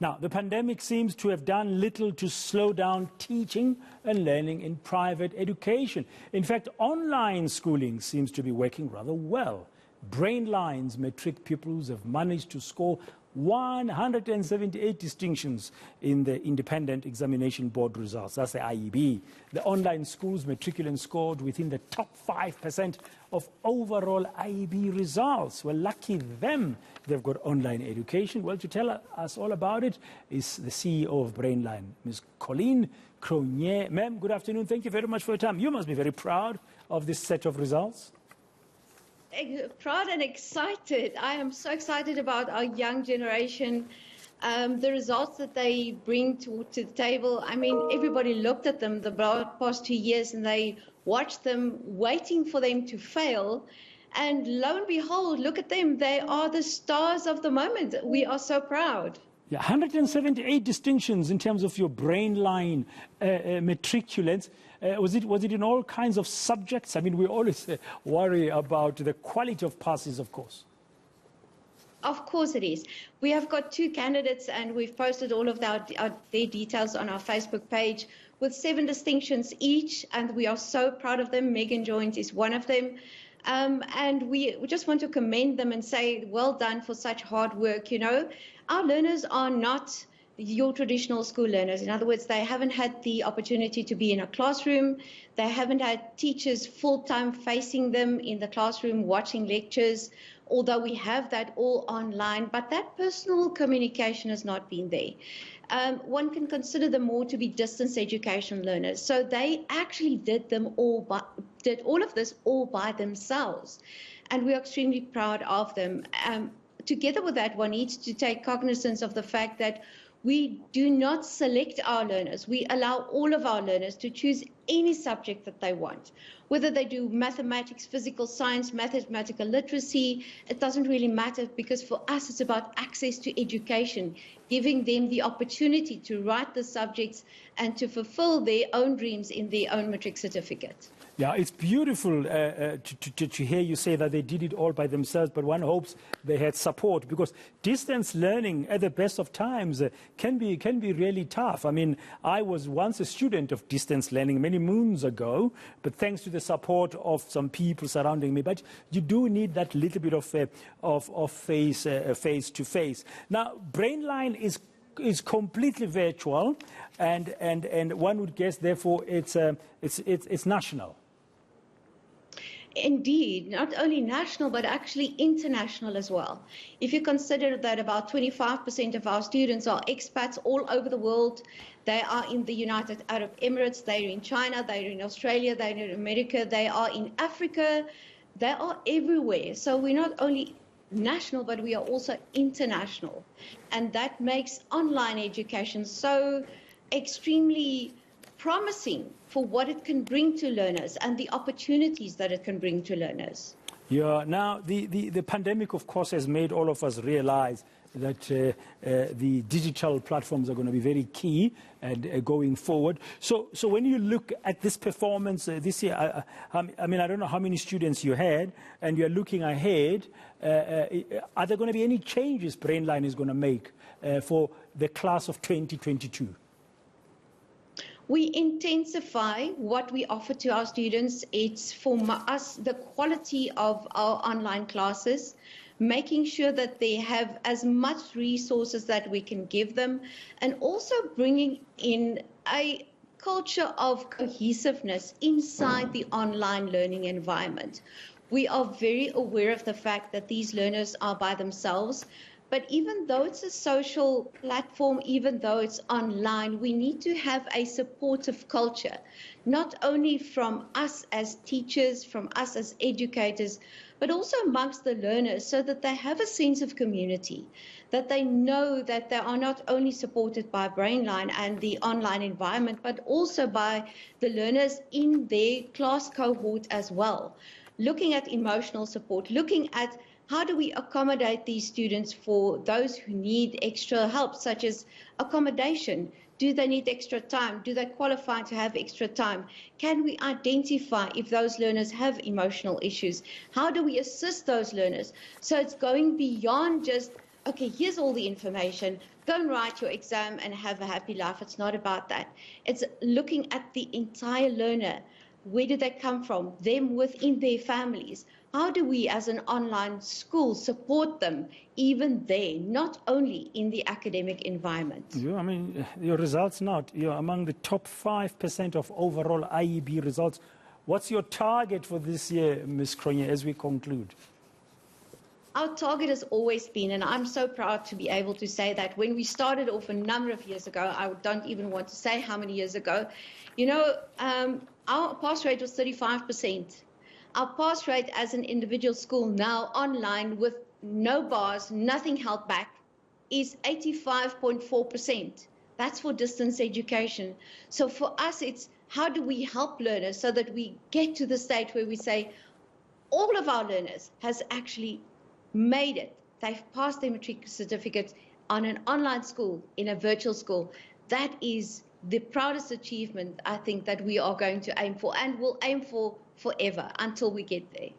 Now, the pandemic seems to have done little to slow down teaching and learning in private education. In fact, online schooling seems to be working rather well. Brainline's matric pupils have managed to score 178 distinctions in the Independent Examination Board results. That's the IEB. The online schools matriculants scored within the top 5% of overall IEB results. Well, lucky them, they've got online education. Well, to tell us all about it is the CEO of Brainline, Ms. Coleen Cronje. Ma'am, good afternoon. Thank you very much for your time. You must be very proud of this set of results. Proud and excited. I am so excited about our young generation, the results that they bring to the table. I mean, everybody looked at them the past 2 years and they watched them waiting for them to fail. And lo and behold, look at them. They are the stars of the moment. We are so proud. Yeah, 178 distinctions in terms of your Brainline matriculants. Was it in all kinds of subjects? I mean, we always worry about the quality of passes, of course. Of course it is. We have got 2 candidates and we've posted all of their details on our Facebook page with 7 distinctions each, and we are so proud of them. Megan Joint is one of them. And we just want to commend them and say, well done for such hard work. You know, our learners are not your traditional school learners. In other words, they haven't had the opportunity to be in a classroom. They haven't had teachers full-time facing them in the classroom, watching lectures, although we have that all online, but that personal communication has not been there. One can consider them more to be distance education learners. So they actually did all of this all by themselves. And we are extremely proud of them. Together with that, one needs to take cognizance of the fact that we do not select our learners. We allow all of our learners to choose any subject that they want. Whether they do mathematics, physical science, mathematical literacy, it doesn't really matter, because for us it's about access to education, giving them the opportunity to write the subjects and to fulfill their own dreams in their own matric certificate. Yeah, it's beautiful to hear you say that they did it all by themselves, but one hopes they had support, because distance learning at the best of times can be really tough. I mean, I was once a student of distance learning many moons ago, but thanks to the support of some people surrounding me. But you do need that little bit of face to face. Now, Brainline is completely virtual, and one would guess, therefore, it's national. Indeed, not only national, but actually international as well. If you consider that about 25% of our students are expats all over the world, they are in the United Arab Emirates, they're in China, they're in Australia, they're in America, they are in Africa, they are everywhere. So we're not only national, but we are also international. And that makes online education so extremely promising for what it can bring to learners and the opportunities that it can bring to learners. Yeah, now the pandemic, of course, has made all of us realize that the digital platforms are going to be very key and going forward. So when you look at this performance this year, I mean, I don't know how many students you had, and you're looking ahead. Are there going to be any changes Brainline is going to make for the class of 2022? We intensify what we offer to our students. It's for us the quality of our online classes, making sure that they have as much resources that we can give them, and also bringing in a culture of cohesiveness inside the online learning environment. We are very aware of the fact that these learners are by themselves. But even though it's a social platform, even though it's online, we need to have a supportive culture, not only from us as teachers, from us as educators, but also amongst the learners, so that they have a sense of community, that they know that they are not only supported by Brainline and the online environment, but also by the learners in their class cohort as well. Looking at emotional support, looking at how do we accommodate these students for those who need extra help, such as accommodation? Do they need extra time? Do they qualify to have extra time? Can we identify if those learners have emotional issues? How do we assist those learners? So it's going beyond just, okay, here's all the information, go and write your exam and have a happy life. It's not about that. It's looking at the entire learner. Where did they come from? Them within their families. How do we as an online school support them even there, not only in the academic environment? I mean, your results you're among the top 5% of overall IEB results. What's your target for this year, Ms. Cronje, as we conclude? Our target has always been, and I'm so proud to be able to say that when we started off a number of years ago, I don't even want to say how many years ago, our pass rate was 35%. Our pass rate as an individual school now online with no bars, nothing held back, is 85.4%. That's for distance education. So for us, it's how do we help learners so that we get to the state where we say all of our learners has actually made it. They've passed their matric certificate on an online school, in a virtual school. That is the proudest achievement, I think, that we are going to aim for and will aim for forever until we get there.